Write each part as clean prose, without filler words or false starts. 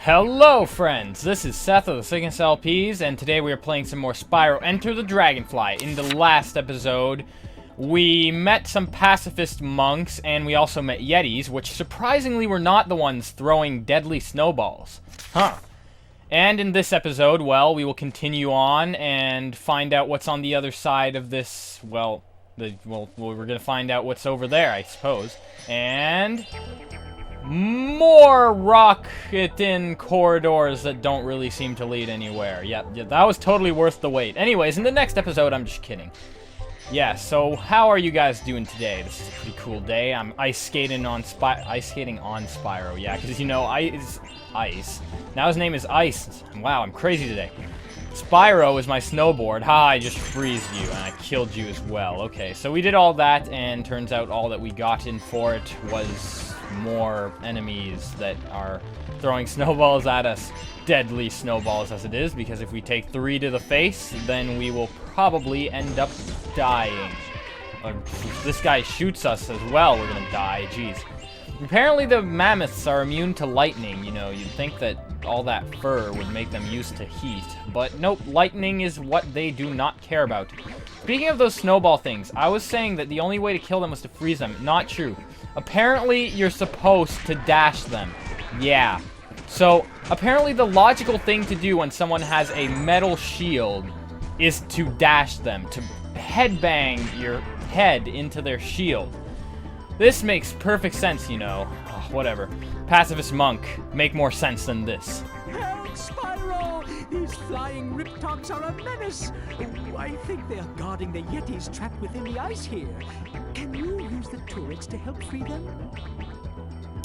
Hello friends, this is Seth of the Sickness LPs, and today we are playing some more Spyro Enter the Dragonfly. In the last episode, we met some pacifist monks, and we also met Yetis, which surprisingly were not the ones throwing deadly snowballs. Huh. And in this episode, well, we will continue on and find out what's on the other side of this, well, we're gonna find out what's over there, I suppose. And more rocket-in corridors that don't really seem to lead anywhere. Yeah, that was totally worth the wait. Anyways, in the next episode, I'm just kidding. Yeah, so how are you guys doing today? This is a pretty cool day. I'm ice skating on Spyro. Yeah, because you know, ice. Now his name is Ice. Wow, I'm crazy today. Spyro is my snowboard. Ha, I just freezed you, and I killed you as well. Okay, so we did all that, and turns out all that we got in for it was more enemies that are throwing snowballs at us. Deadly snowballs as it is, because if we take 3 to the face, then we will probably end up dying. If this guy shoots us as well, we're gonna die. Jeez. Apparently the mammoths are immune to lightning. You know, you'd think that all that fur would make them used to heat, but nope, lightning is what they do not care about. Speaking of those snowball things, I was saying that the only way to kill them was to freeze them. Not true. Apparently, you're supposed to dash them. Yeah. So, apparently the logical thing to do when someone has a metal shield is to dash them, to headbang your head into their shield. This makes perfect sense, you know. Oh, whatever. Pacifist monk, make more sense than this. Help, Spyro! These flying riptocs are a menace. Oh, I think they are guarding the Yetis trapped within the ice here. Can you use the turrets to help free them?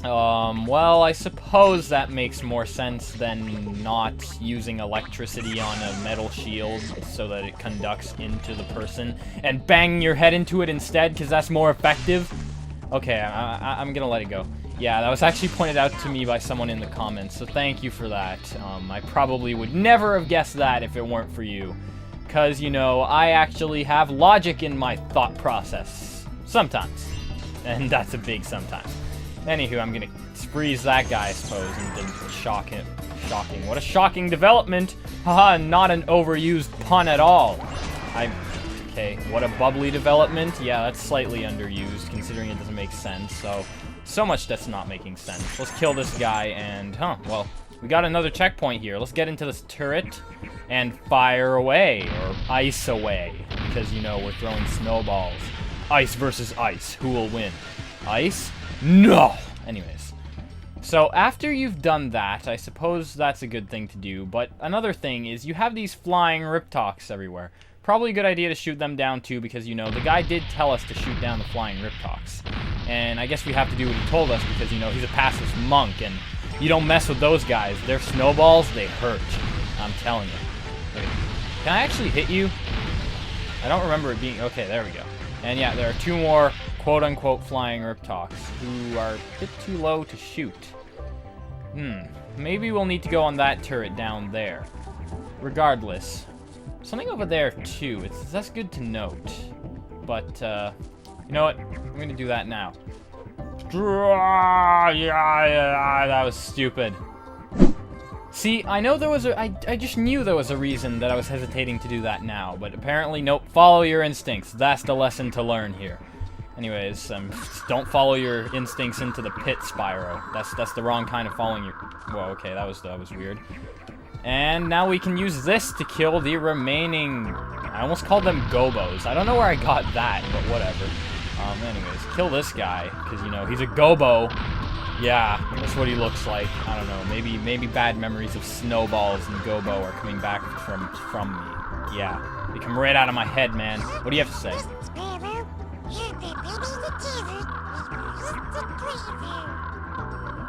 Well, I suppose that makes more sense than not using electricity on a metal shield so that it conducts into the person and banging your head into it instead, because that's more effective. Okay, I'm gonna let it go. Yeah, that was actually pointed out to me by someone in the comments, so thank you for that. I probably would never have guessed that if it weren't for you. Because, you know, I actually have logic in my thought process. Sometimes. And that's a big sometimes. Anywho, I'm gonna freeze that guy, I suppose, and then shock him. Shocking. What a shocking development! Haha, not an overused pun at all. Okay, what a bubbly development. Yeah, that's slightly underused, considering it doesn't make sense, so much that's not making sense. Let's kill this guy, and, well, we got another checkpoint here. Let's get into this turret and fire away, or ice away, because, you know, we're throwing snowballs. Ice versus ice. Who will win? Ice? No! Anyways. So, after you've done that, I suppose that's a good thing to do, but another thing is you have these flying riptocs everywhere. Probably a good idea to shoot them down too, because, you know, the guy did tell us to shoot down the flying riptocs. And I guess we have to do what he told us, because, you know, he's a pacifist monk, and you don't mess with those guys. They're snowballs, they hurt. I'm telling you. Okay. Can I actually hit you? I don't remember it being... Okay, there we go. And yeah, there are 2 more quote-unquote flying riptocs who are a bit too low to shoot. Maybe we'll need to go on that turret down there. Regardless... Something over there, too. That's good to note. But, you know what? I'm gonna do that now. Yeah, that was stupid. See, I know there was I just knew there was a reason that I was hesitating to do that now, but apparently, nope. Follow your instincts. That's the lesson to learn here. Anyways, don't follow your instincts into the pit, Spyro. That's the wrong kind of following your... Whoa, okay, that was weird. And now we can use this to kill the remaining... I almost called them gobos. I don't know where I got that, but whatever. Anyways, kill this guy, because, you know, he's a gobo. Yeah, that's what he looks like. I don't know, maybe bad memories of snowballs and gobo are coming back from me. Yeah, they come right out of my head, man. What do you have to say?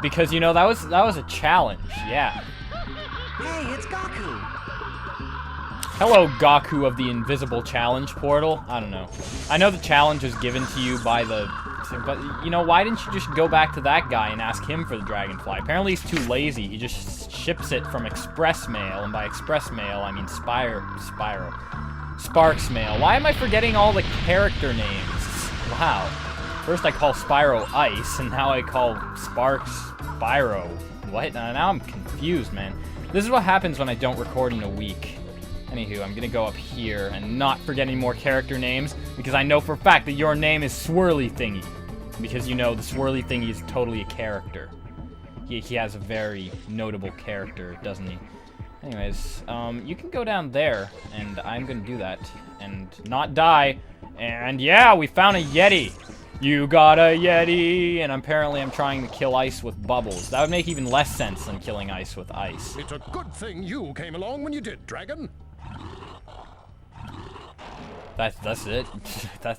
Because, you know, that was a challenge, yeah. Hey, it's Gaku! Hello, Gaku of the Invisible Challenge portal. I don't know. I know the challenge was given to you by the... But, you know, why didn't you just go back to that guy and ask him for the Dragonfly? Apparently he's too lazy. He just ships it from express mail, and by express mail, I mean Spyro. Sparks mail. Why am I forgetting all the character names? Wow. First I call Spyro Ice, and now I call Sparks Spyro. what? Now I'm confused, man. This is what happens when I don't record in a week. Anywho, I'm gonna go up here and not forget any more character names, because I know for a fact that your name is Swirly Thingy. Because, you know, the Swirly Thingy is totally a character. He has a very notable character, doesn't he? Anyways, you can go down there, and I'm gonna do that, and not die. And yeah, we found a Yeti! You got a Yeti! And apparently I'm trying to kill ice with bubbles. That would make even less sense than killing ice with ice. It's a good thing you came along when you did, Dragon. That's it? That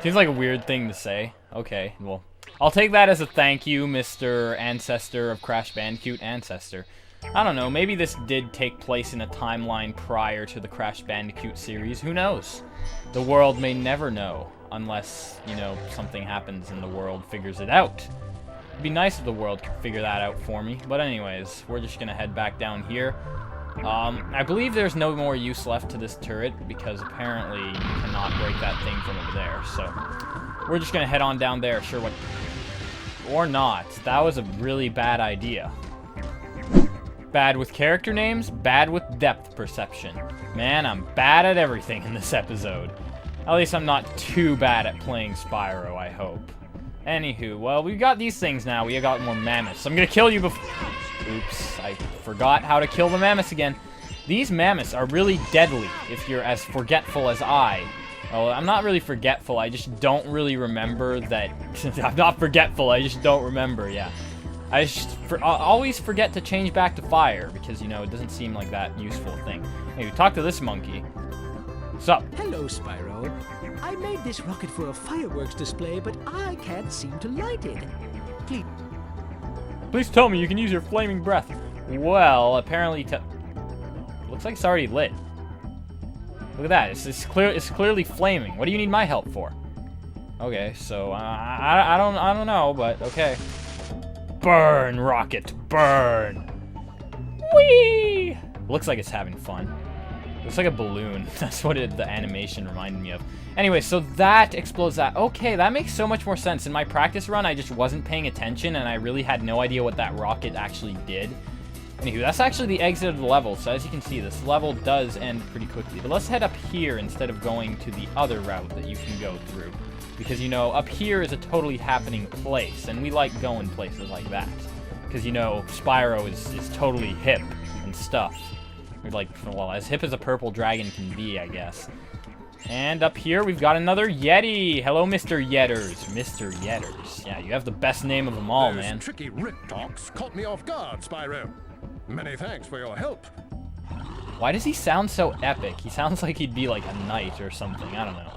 seems like a weird thing to say. Okay, well, I'll take that as a thank you, Mr. Ancestor of Crash Bandicoot Ancestor. I don't know, maybe this did take place in a timeline prior to the Crash Bandicoot series. Who knows? The world may never know, unless, you know, something happens and the world figures it out. It'd be nice if the world could figure that out for me. But anyways, we're just gonna head back down here. I believe there's no more use left to this turret, because apparently you cannot break that thing from over there. So, we're just gonna head on down there, sure what... Or not. That was a really bad idea. Bad with character names, bad with depth perception. Man, I'm bad at everything in this episode. At least I'm not too bad at playing Spyro, I hope. Anywho, well, we've got these things now. We got more mammoths. I'm gonna kill you before... Oops, I forgot how to kill the mammoths again. These mammoths are really deadly if you're as forgetful as I. Well, I'm not really forgetful, I just don't really remember that... I'm not forgetful, I just don't remember, yeah. I always forget to change back to fire, because, you know, it doesn't seem like that useful thing. Hey, talk to this monkey. What's up? Hello, Spyro. I made this rocket for a fireworks display, but I can't seem to light it. Please tell me you can use your flaming breath. Well, apparently looks like it's already lit. Look at that. It's clearly flaming. What do you need my help for? Okay, so I don't know, but okay. Burn, rocket, burn. Whee! Looks like it's having fun. Looks like a balloon. That's what the animation reminded me of. Anyway, so that explodes that. Okay, that makes so much more sense. In my practice run, I just wasn't paying attention, and I really had no idea what that rocket actually did. Anywho, that's actually the exit of the level, so as you can see, this level does end pretty quickly. But let's head up here instead of going to the other route that you can go through. Because, you know, up here is a totally happening place, and we like going places like that. Because, you know, Spyro is totally hip and stuff. Like, well, as hip as a purple dragon can be, I guess. And up here, we've got another Yeti. Hello, Mr. Yetters. Mr. Yetters. Yeah, you have the best name of them all, Those man. tricky Rip Talks caught me off guard, Spyro. Many thanks for your help. Why does he sound so epic? He sounds like he'd be like a knight or something. I don't know.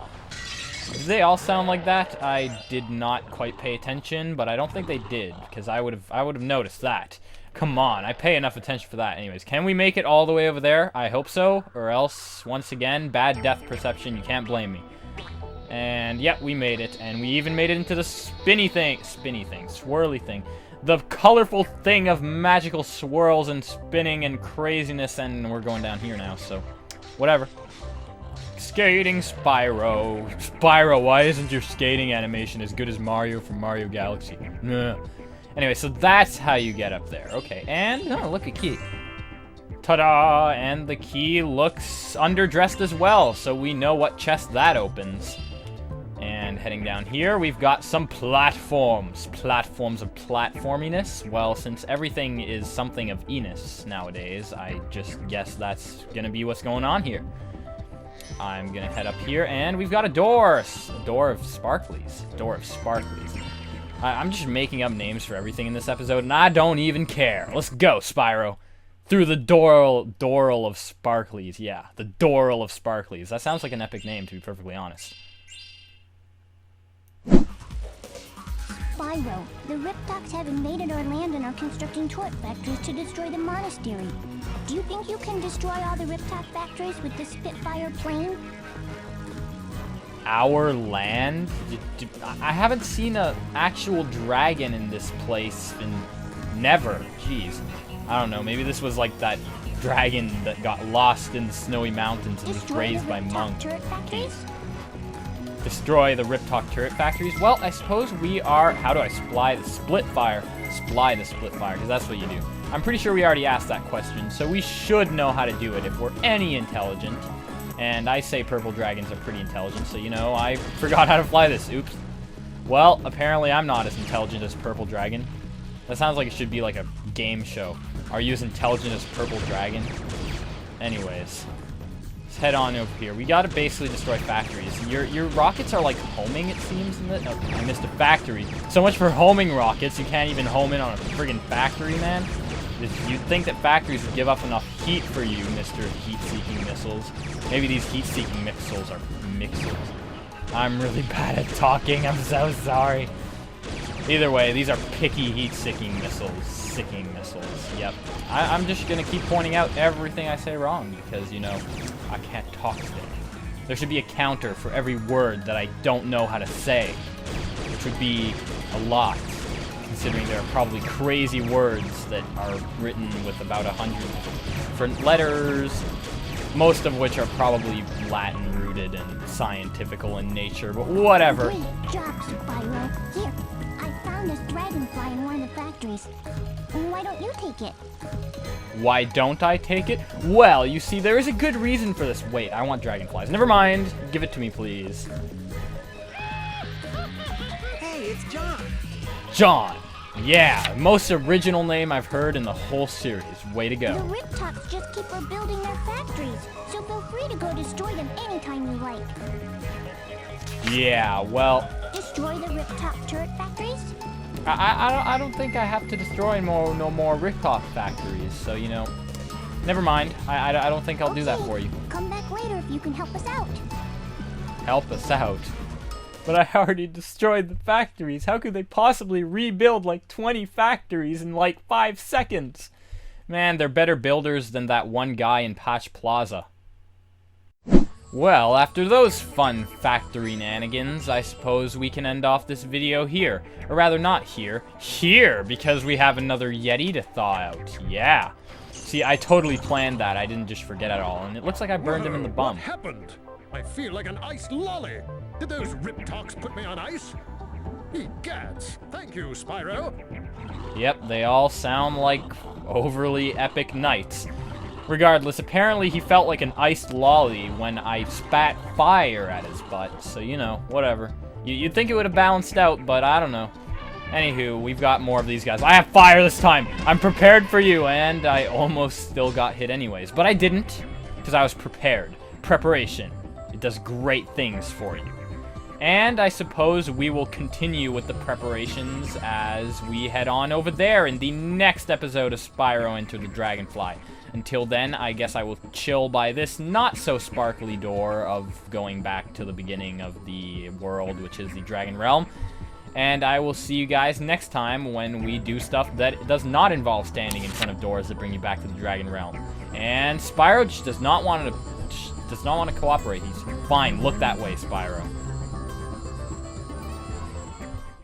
Do they all sound like that? I did not quite pay attention, but I don't think they did, because I would have noticed that. Come on, I pay enough attention for that. Anyways, can we make it all the way over there? I hope so, or else, once again, bad depth perception, you can't blame me. And, yeah, we made it, and we even made it into the swirly thing. The colorful thing of magical swirls and spinning and craziness, and we're going down here now, so whatever. Skating Spyro. Spyro, why isn't your skating animation as good as Mario from Mario Galaxy? Anyway, so that's how you get up there. Okay, and oh, look, a key. Ta-da! And the key looks underdressed as well, so we know what chest that opens. And heading down here, we've got some platforms. Platforms of platforminess. Well, since everything is something of eness nowadays, I just guess that's gonna be what's going on here. I'm gonna head up here, and we've got a door. A door of sparklies. Door of sparklies. I'm just making up names for everything in this episode, and I don't even care. Let's go, Spyro. Through the Doral of Sparklies. Yeah, the Doral of Sparklies. That sounds like an epic name, to be perfectly honest. Spyro, the Riptocs have invaded our land and are constructing turret factories to destroy the monastery. Do you think you can destroy all the Riptoc factories with the Spitfire plane? Our land? I haven't seen an actual dragon in this place in never. Jeez. I don't know, maybe this was like that dragon that got lost in the snowy mountains and was raised by monks. Destroy the Riptoc turret factories? Well, I suppose we are... How do I split fire? Fly the split fire, because that's what you do. I'm pretty sure we already asked that question, so we should know how to do it if we're any intelligent. And I say purple dragons are pretty intelligent, so you know, I forgot how to fly this. Oops. Well, apparently I'm not as intelligent as purple dragon. That sounds like it should be like a game show. Are you as intelligent as purple dragon? Anyways, let's head on over here. We gotta basically destroy factories. Your rockets are like homing, it seems. Oh, I missed a factory. So much for homing rockets. You can't even home in on a friggin' factory, man. You'd think that factories would give up enough heat for you, Mr. Heat-Seeking Missiles. Maybe these heat-seeking missiles are mixels. I'm really bad at talking. I'm so sorry. Either way, these are picky heat-seeking missiles. Yep. I'm just gonna keep pointing out everything I say wrong because, you know, I can't talk today. There should be a counter for every word that I don't know how to say, which would be a lot, considering there are probably crazy words that are written with about 100 different letters, most of which are probably Latin-rooted and scientifical in nature, but whatever. Great job, Spyro. Here, I found this dragonfly in one of the factories. Why don't you take it? Why don't I take it? Well, you see, there is a good reason for this. Wait, I want dragonflies. Never mind. Give it to me, please. Hey, it's John. John. Yeah, most original name I've heard in the whole series. Way to The go. Riptops just keep rebuilding their factories, so feel free to go destroy them anytime you like. Yeah, well, Destroy the Riptop turret factories? I don't think I have to destroy no more Riptop factories, so, you know, never mind. I don't think I'll do that for you. Come back later if you can help us out. Help us out. But I already destroyed the factories. How could they possibly rebuild like 20 factories in like 5 seconds? Man, they're better builders than that one guy in Patch Plaza. Well, after those fun factory nanigans, I suppose we can end off this video here. Or rather, not here. Here, because we have another Yeti to thaw out. Yeah. See, I totally planned that. I didn't just forget it all. And it looks like I burned him in the bum. What happened? I feel like an iced lolly. Did those riptocs put me on ice? Egads. Thank you, Spyro. Yep, they all sound like overly epic knights. Regardless, apparently he felt like an iced lolly when I spat fire at his butt, so you know, whatever. You'd think it would have balanced out, but I don't know. Anywho, we've got more of these guys. I have fire this time! I'm prepared for you, and I almost still got hit anyways. But I didn't, because I was prepared. Preparation. It does great things for you. And I suppose we will continue with the preparations as we head on over there in the next episode of Spyro Enter the Dragonfly. Until then, I guess I will chill by this not-so-sparkly door of going back to the beginning of the world, which is the Dragon Realm. And I will see you guys next time when we do stuff that does not involve standing in front of doors that bring you back to the Dragon Realm. And Spyro just does not want to cooperate. He's fine. Look that way, Spyro.